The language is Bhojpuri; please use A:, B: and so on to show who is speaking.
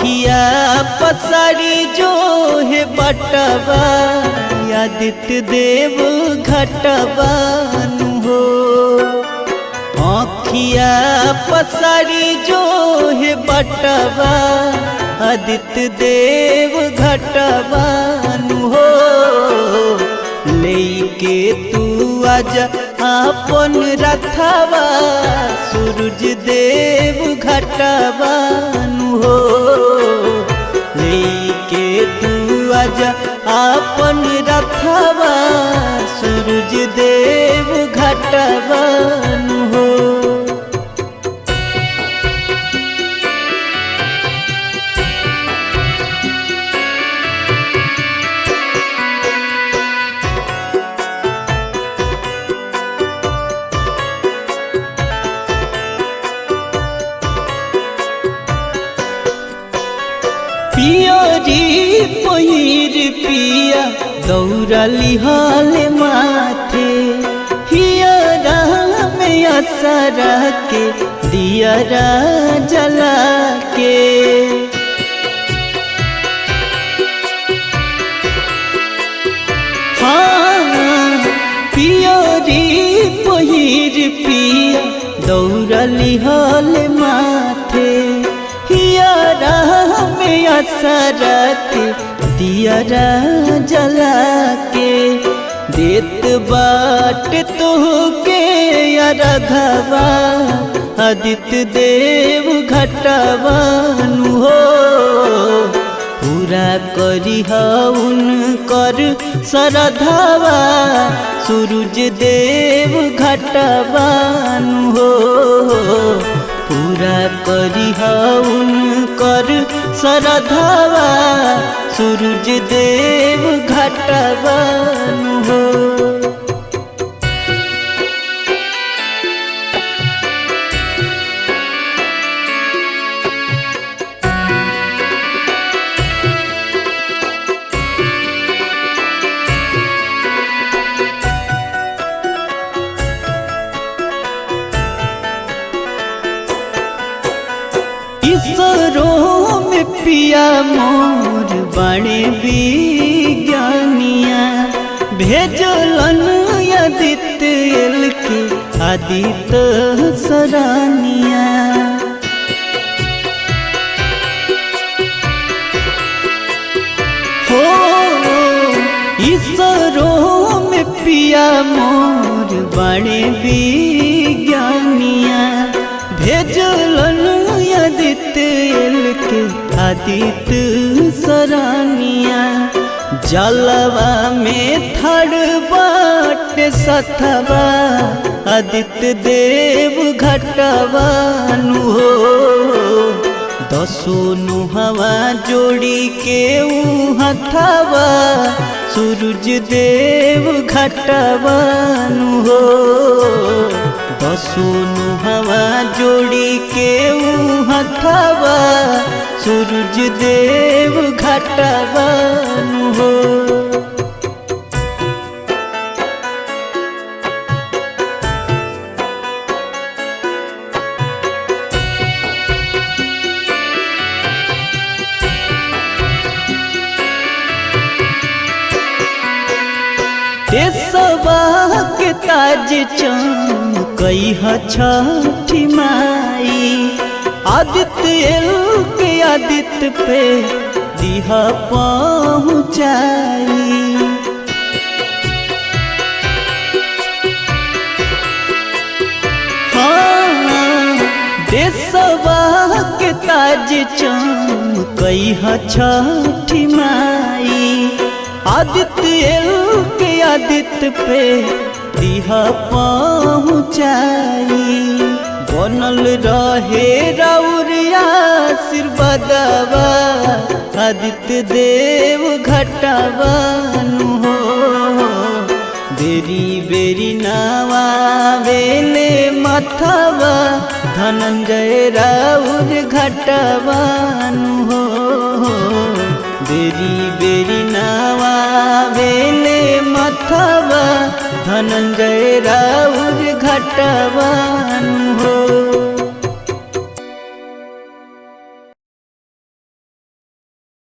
A: अखिया पसारी जो है बटवा आदित्य देव घटवा हो। अखिया पसारी जो है बटवा आदित्य देव घटवा हो। लेके तू आजा अपन रथवा सूरज देव घटवा हो। लेके तू आजा अपन रथवा सूरज देव घटवा हो। पियरी पहिर पिया दौड़ली हाल माथे हियरा में असरा के दियरा जला के। हाँ पियरी पहिर पिया दौड़ली हाल माथे हियरा में असरा के दियरा जला के। देत बाट तोहके रघवा आदित्य देव घटवा हो। पूरा करी उनकर श्रद्धावा सूरज देव घटवा हो। पूरा करी उनकर श्रद्धावा सूरज देव घटवा हो। ईश्वरों में पिया मोर बड़े विज्ञानिया भेजलन आदित्य के आदित्य सरानिया। हो ईश्वरों में पिया मोर बड़े विज्ञानिया भेजलन आदित्य के आदित्य सरानिया। जलवा में थड़ बाट सथवा आदित्य देव घटवा हो। दसो नुहवा जोड़ी के हथवा सूरज देव घटवा हो। दसो नुहवा जोड़ी के हथवा सूरज देव घटवा हो। देशवा के ताज चमकई छठी माई आदित्य के आदित्य पे दिहा पहुँचाई। हाँ देशवा के ताज चमकई छठी माई आदित्य के आदित्य पे दिहा पहुँचाई। बनल रहे राउर आशीर्वादवा आदित्य देव घटवा हो। बेरी बेरी नवावेले माथवा धनंजय राउर घटवा हो। बेरी बेरी नवावेले माथवा धनंजय राउर घटवा हो।